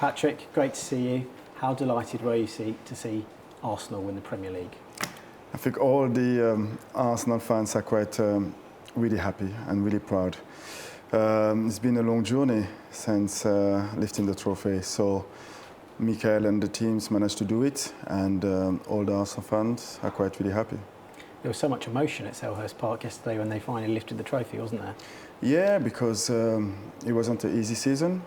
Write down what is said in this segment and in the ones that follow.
Patrick, great to see you. How delighted were you to see Arsenal win the Premier League? I think all the Arsenal fans are quite really happy and really proud. It's been a long journey since lifting the trophy, so Mikel and the teams managed to do it, and all the Arsenal fans are quite really happy. There was so much emotion at Selhurst Park yesterday when they finally lifted the trophy, wasn't there? Yeah, because it wasn't an easy season,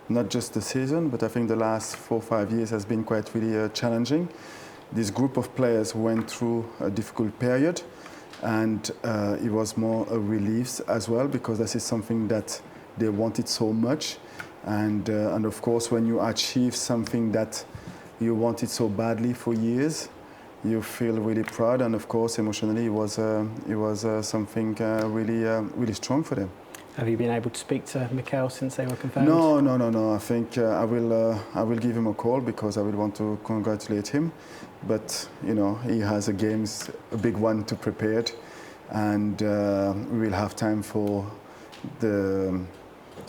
not just the season, but I think the last 4 or 5 years has been quite really challenging. This group of players went through a difficult period, and it was more a relief as well, because this is something that they wanted so much, and of course when you achieve something that you wanted so badly for years, you feel really proud, and of course emotionally it was something really strong for them. Have you been able to speak to Mikel since they were confirmed? No. I think I will give him a call, because I will want to congratulate him. But you know, he has a big one to prepare, and we will have time to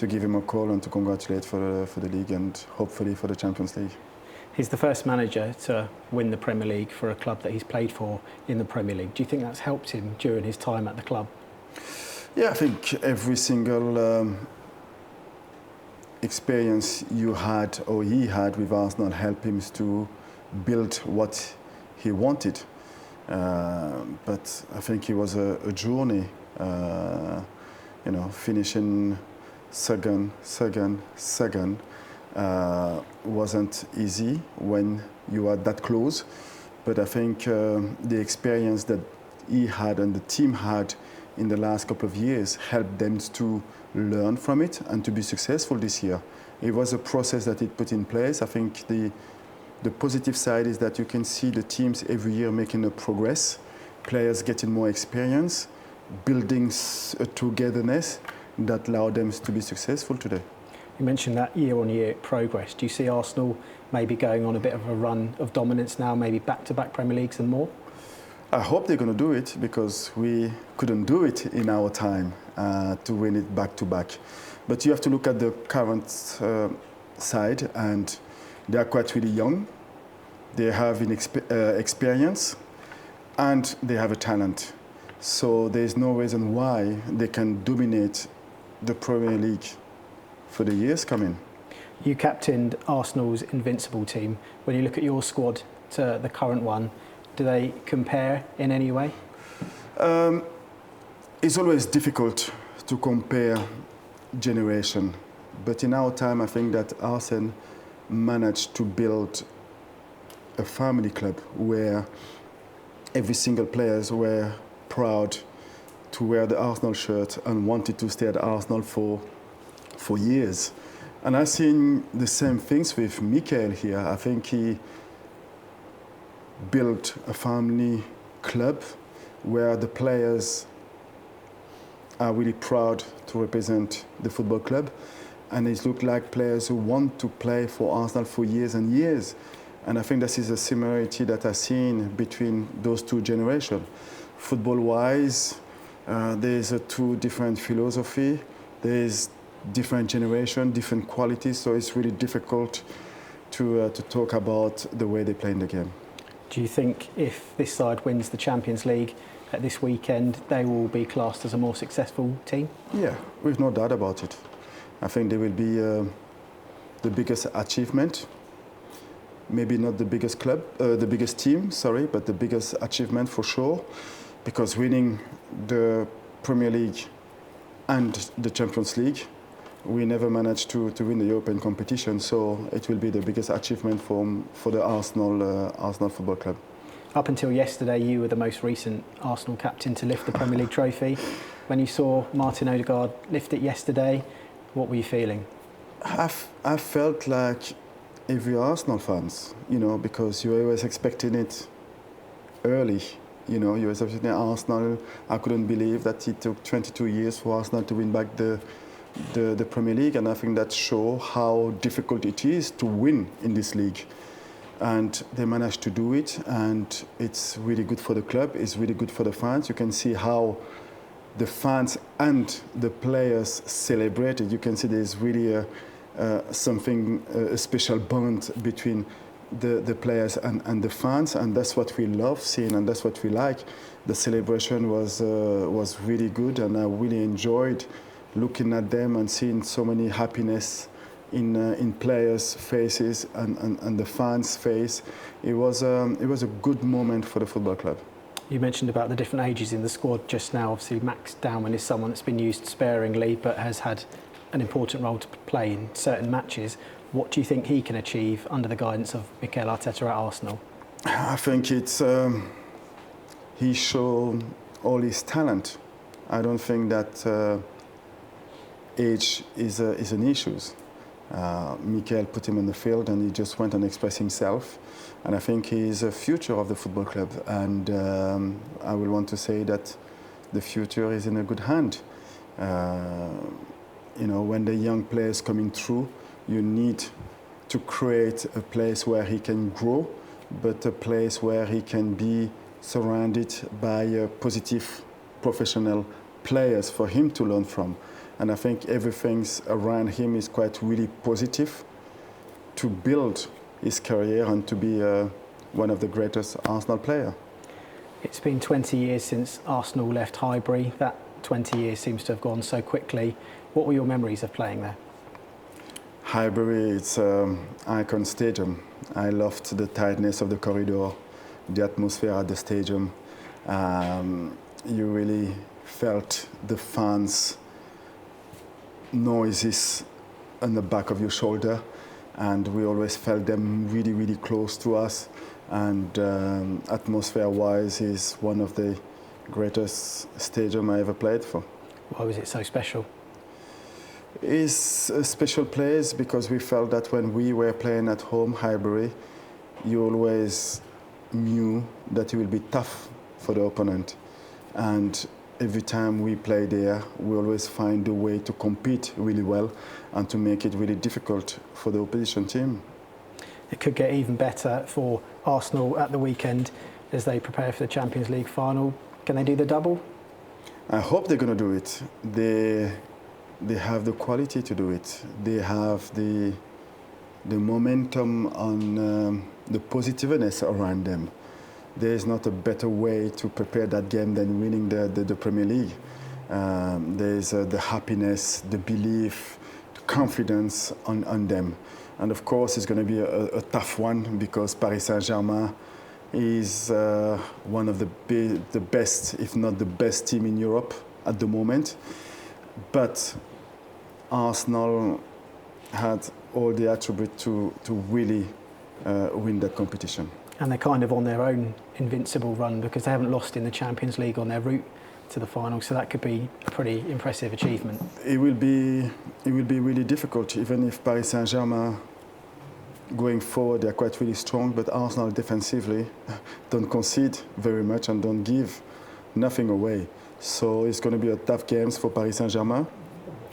give him a call and to congratulate for the league and hopefully for the Champions League. He's the first manager to win the Premier League for a club that he's played for in the Premier League. Do you think that's helped him during his time at the club? Yeah, I think every single experience you had or he had with Arsenal helped him to build what he wanted. But I think it was a journey, finishing second wasn't easy when you are that close. But I think the experience that he had and the team had in the last couple of years helped them to learn from it and to be successful this year. It was a process that it put in place. I think the positive side is that you can see the teams every year making a progress, players getting more experience, building a togetherness that allowed them to be successful today. You mentioned that year-on-year progress. Do you see Arsenal maybe going on a bit of a run of dominance now, maybe back-to-back Premier Leagues and more? I hope they're going to do it, because we couldn't do it in our time to win it back-to-back. But you have to look at the current side, and they are quite really young. They have experience, and they have a talent. So there's no reason why they can dominate the Premier League for the years coming. You captained Arsenal's Invincible team. When you look at your squad to the current one, do they compare in any way? It's always difficult to compare generation, but in our time I think that Arsenal managed to build a family club where every single players were proud to wear the Arsenal shirt and wanted to stay at Arsenal for years. And I've seen the same things with Mikel here. I think he built a family club where the players are really proud to represent the football club, and it looked like players who want to play for Arsenal for years and years. And I think this is a similarity that I've seen between those two generations. Football-wise, there's two different philosophy, there's different generation, different qualities, so it's really difficult to talk about the way they play in the game. Do you think if this side wins the Champions League at this weekend, they will be classed as a more successful team? Yeah, we've no doubt about it. I think they will be the biggest achievement. Maybe not the biggest club, the biggest team, sorry, but the biggest achievement for sure. Because winning the Premier League and the Champions League, we never managed to win the European competition, so it will be the biggest achievement for the Arsenal Football Club. Up until yesterday, you were the most recent Arsenal captain to lift the Premier League trophy. When you saw Martin Odegaard lift it yesterday, what were you feeling? I felt like every Arsenal fans, because you were always expecting it early. You were expecting Arsenal. I couldn't believe that it took 22 years for Arsenal to win back the Premier League, and I think that shows how difficult it is to win in this league. And they managed to do it, and it's really good for the club, it's really good for the fans. You can see how the fans and the players celebrated. You can see there's really something, a special bond between the players and the fans, and that's what we love seeing, and that's what we like. The celebration was really good, and I really enjoyed looking at them and seeing so many happiness in players' faces and the fans' face. It was a good moment for the football club. You mentioned about the different ages in the squad just now. Obviously, Max Dowman is someone that's been used sparingly, but has had an important role to play in certain matches. What do you think he can achieve under the guidance of Mikel Arteta at Arsenal? I think it's he showed all his talent. I don't think that age is an issue. Mikel put him on the field and he just went and expressed himself. And I think he is a future of the football club. And I will want to say that the future is in a good hand. When the young players coming through, you need to create a place where he can grow, but a place where he can be surrounded by positive professional players for him to learn from. And I think everything around him is quite really positive to build his career and to be one of the greatest Arsenal players. It's been 20 years since Arsenal left Highbury. That 20 years seems to have gone so quickly. What were your memories of playing there? Highbury, it's an icon stadium. I loved the tightness of the corridor, the atmosphere at the stadium. You really felt the fans' noises on the back of your shoulder, and we always felt them really, really close to us. And atmosphere-wise, is one of the greatest stadiums I ever played for. Why was it so special? It's a special place because we felt that when we were playing at home, Highbury, you always knew that it will be tough for the opponent. And every time we play there, we always find a way to compete really well and to make it really difficult for the opposition team. It could get even better for Arsenal at the weekend as they prepare for the Champions League final. Can they do the double? I hope they're going to do it. They have the quality to do it. They have the momentum on the positiveness around them. There is not a better way to prepare that game than winning the Premier League. There is the happiness, the belief, the confidence on them. And of course, it's going to be a tough one because Paris Saint-Germain is one of the best, if not the best team in Europe at the moment. But Arsenal had all the attributes to really win that competition. And they're kind of on their own invincible run because they haven't lost in the Champions League on their route to the final, so that could be a pretty impressive achievement. It will be really difficult, even if Paris Saint-Germain going forward they're quite really strong, but Arsenal defensively don't concede very much and don't give nothing away. So it's going to be a tough game for Paris Saint-Germain.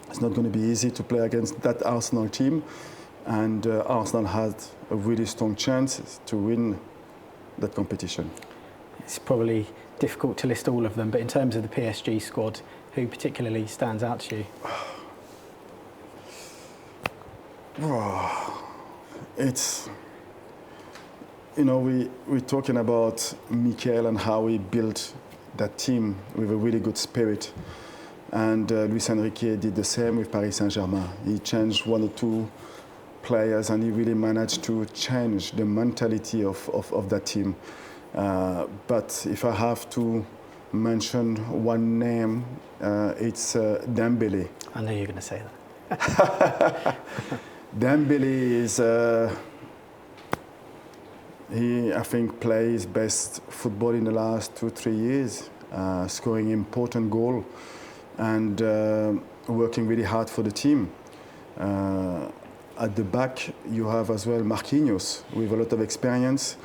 It's not going to be easy to play against that Arsenal team, and Arsenal had a really strong chance to win that competition. It's probably difficult to list all of them, but in terms of the PSG squad, who particularly stands out to you? It's, we're talking about Mikel and how he built that team with a really good spirit. And Luis Enrique did the same with Paris Saint-Germain. He changed one or two players and he really managed to change the mentality of that team. But if I have to mention one name, it's Dembélé. I knew you were going to say that. Dembélé is, he, I think, plays best football in the last 2-3 years, scoring important goal and working really hard for the team. At the back, you have as well Marquinhos with a lot of experience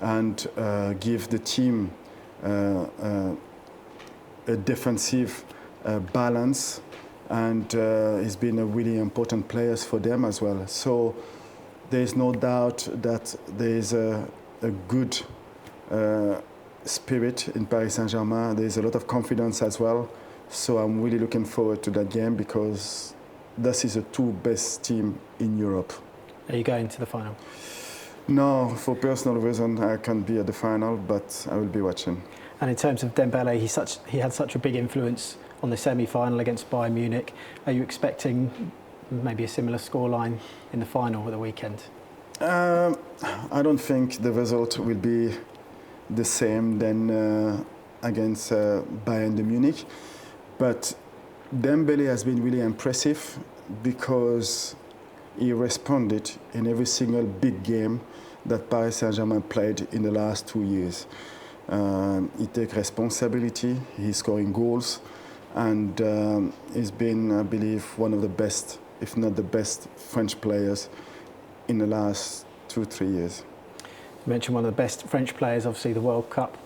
and give the team a defensive balance, and he's been a really important player for them as well. So there is no doubt that there is a good spirit in Paris Saint-Germain. There is a lot of confidence as well. So I'm really looking forward to that game because this is the two best team in Europe. Are you going to the final? No, for personal reason, I can't be at the final, but I will be watching. And in terms of Dembele, he had such a big influence on the semi-final against Bayern Munich. Are you expecting maybe a similar scoreline in the final at the weekend? I don't think the result will be the same than against Bayern Munich, but Dembele has been really impressive because he responded in every single big game that Paris Saint-Germain played in the last 2 years. He takes responsibility, he's scoring goals, and he's been, I believe, one of the best, if not the best, French players in the last 2-3 years. You mentioned one of the best French players, obviously the World Cup,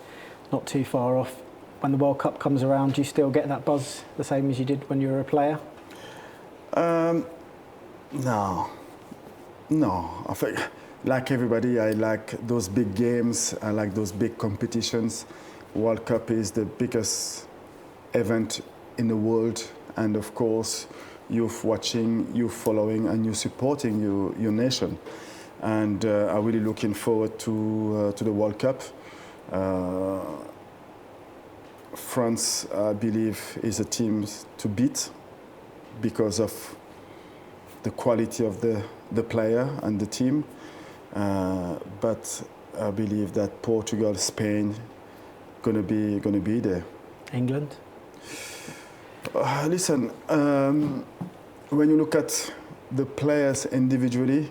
not too far off. When the World Cup comes around, do you still get that buzz the same as you did when you were a player? No. I think, like everybody, I like those big games. I like those big competitions. World Cup is the biggest event in the world, and of course, you're watching, you're following, and you're supporting your nation. And I'm really looking forward to the World Cup. France, I believe, is a team to beat because of the quality of the player and the team. But I believe that Portugal, Spain, gonna be there. England? Listen, when you look at the players individually,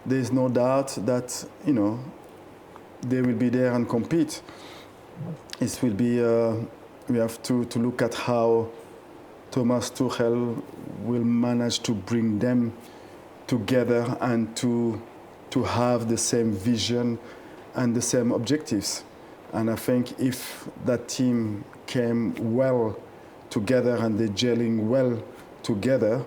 there's no doubt that they will be there and compete. It will be. We have to look at how Thomas Tuchel will manage to bring them together and to have the same vision and the same objectives. And I think if that team came well together and they're gelling well together,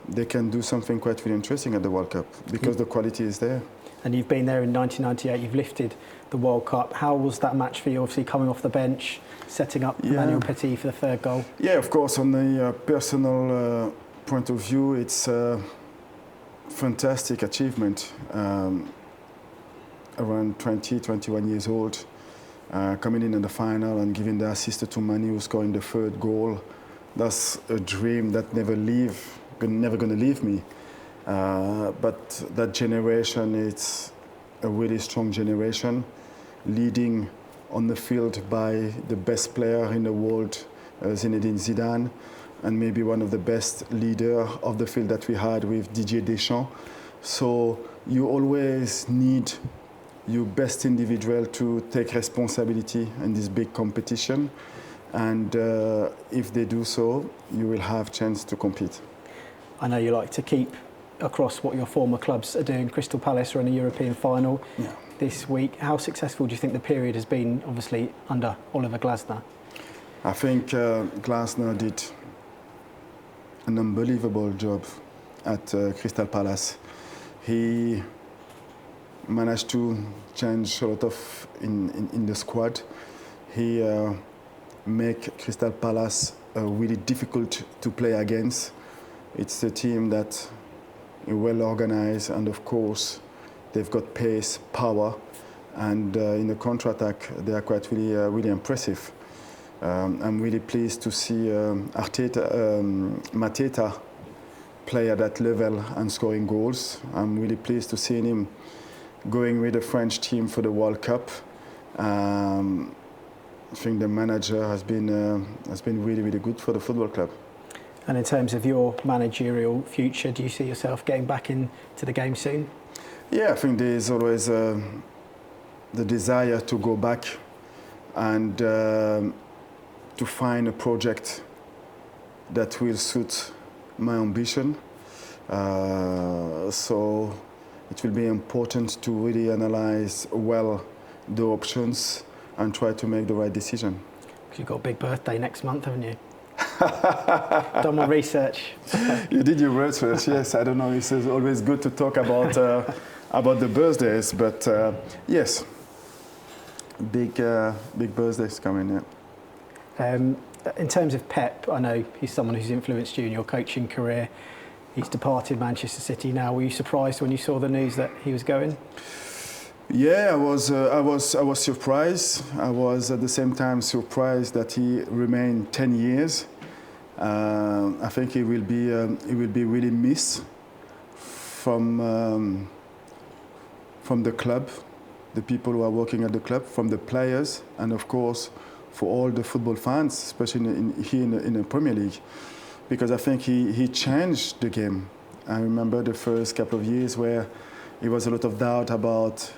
they can do something quite really interesting at the World Cup because the quality is there. And you've been there in 1998, you've lifted the World Cup. How was that match for you? Obviously coming off the bench, setting up Emmanuel Petit for the third goal. Yeah, of course, on the personal point of view, it's a fantastic achievement. Around 20, 21 years old, coming in the final and giving the assist to Manu, scoring the third goal. That's a dream that never gonna leave me. But that generation, it's a really strong generation, leading on the field by the best player in the world, Zinedine Zidane, and maybe one of the best leaders of the field that we had with Didier Deschamps. So you always need your best individual to take responsibility in this big competition. And if they do so, you will have chance to compete. I know you like to keep across what your former clubs are doing. Crystal Palace are in a European final this week. How successful do you think the period has been, obviously, under Oliver Glasner? I think Glasner did an unbelievable job at Crystal Palace. He managed to change a lot of in the squad. He make Crystal Palace really difficult to play against. It's a team that is well organized, and of course they've got pace, power, and in the counter-attack they are quite really impressive. I'm really pleased to see Mateta play at that level and scoring goals. I'm really pleased to see him going with the French team for the World Cup. I think the manager has been really good for the football club. And in terms of your managerial future, do you see yourself getting back into the game soon? Yeah, I think there is always the desire to go back and to find a project that will suit my ambition. So it will be important to really analyze well the options and try to make the right decision. Because you've got a big birthday next month, haven't you? Done my research. You did your research, yes. I don't know, it's always good to talk about the birthdays, but yes, big birthdays coming, yeah. In terms of Pep, I know he's someone who's influenced you in your coaching career. He's departed Manchester City now. Were you surprised when you saw the news that he was going? Yeah, I was surprised. I was at the same time surprised that he remained 10 years. I think he will be really missed from the club, the people who are working at the club, from the players, and of course for all the football fans, especially in the Premier League, because I think he changed the game. I remember the first couple of years where there was a lot of doubt about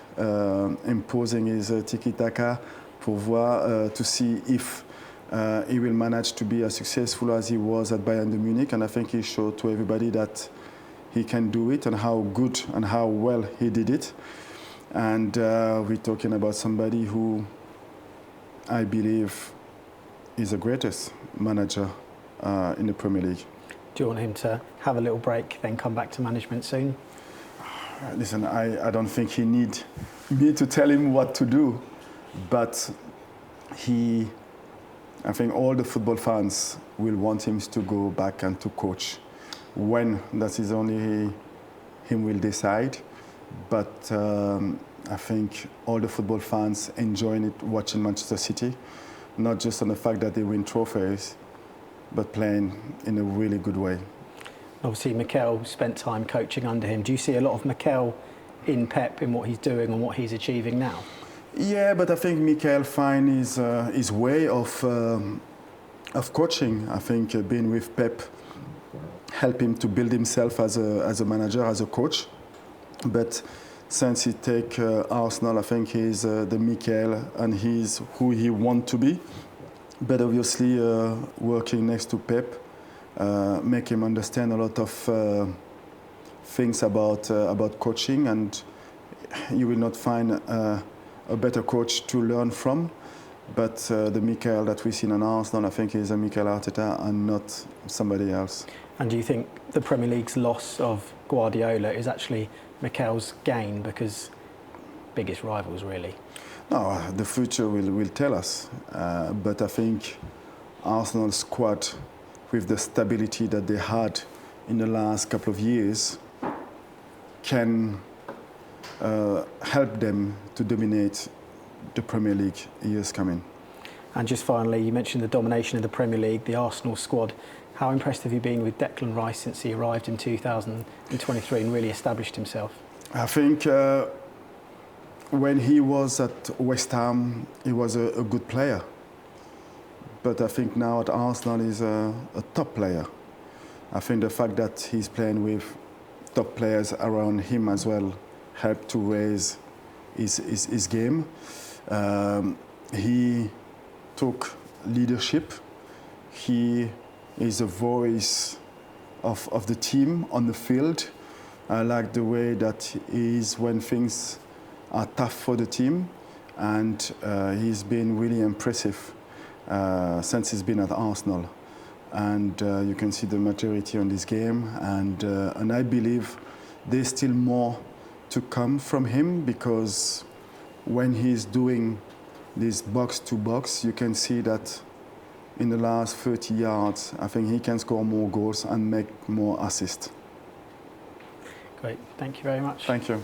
imposing his tiki-taka to see if he will manage to be as successful as he was at Bayern Munich, and I think he showed to everybody that he can do it and how good and how well he did it. And we're talking about somebody who I believe is the greatest manager in the Premier League. Do you want him to have a little break, then come back to management soon? Listen, I don't think he need me to tell him what to do, but I think all the football fans will want him to go back and to coach. When, that is only him will decide. But I think all the football fans enjoying it, watching Manchester City, not just on the fact that they win trophies, but playing in a really good way. Obviously, Mikel spent time coaching under him. Do you see a lot of Mikel in Pep, in what he's doing and what he's achieving now? Yeah, but I think Mikel find his way of coaching. I think being with Pep helped him to build himself as a manager, as a coach. But since he take Arsenal, I think he's the Mikel and he's who he want to be. But obviously, working next to Pep, make him understand a lot of things about coaching, and you will not find a better coach to learn from. But the Mikel that we've seen in Arsenal, I think is a Mikel Arteta and not somebody else. And do you think the Premier League's loss of Guardiola is actually Mikel's gain, because biggest rivals really? No, the future will tell us. But I think Arsenal's squad, with the stability that they had in the last couple of years, can help them to dominate the Premier League years coming. And just finally, you mentioned the domination of the Premier League, the Arsenal squad. How impressed have you been with Declan Rice since he arrived in 2023 and really established himself? I think when he was at West Ham, he was a good player. But I think now at Arsenal he's a top player. I think the fact that he's playing with top players around him as well helped to raise his game. He took leadership. He is a voice of the team on the field. I like the way that he is when things are tough for the team, and he's been really impressive since he's been at Arsenal. And you can see the maturity on this game, and I believe there's still more to come from him, because when he's doing this box to box, you can see that in the last 30 yards, I think he can score more goals and make more assists. Great, thank you very much. Thank you.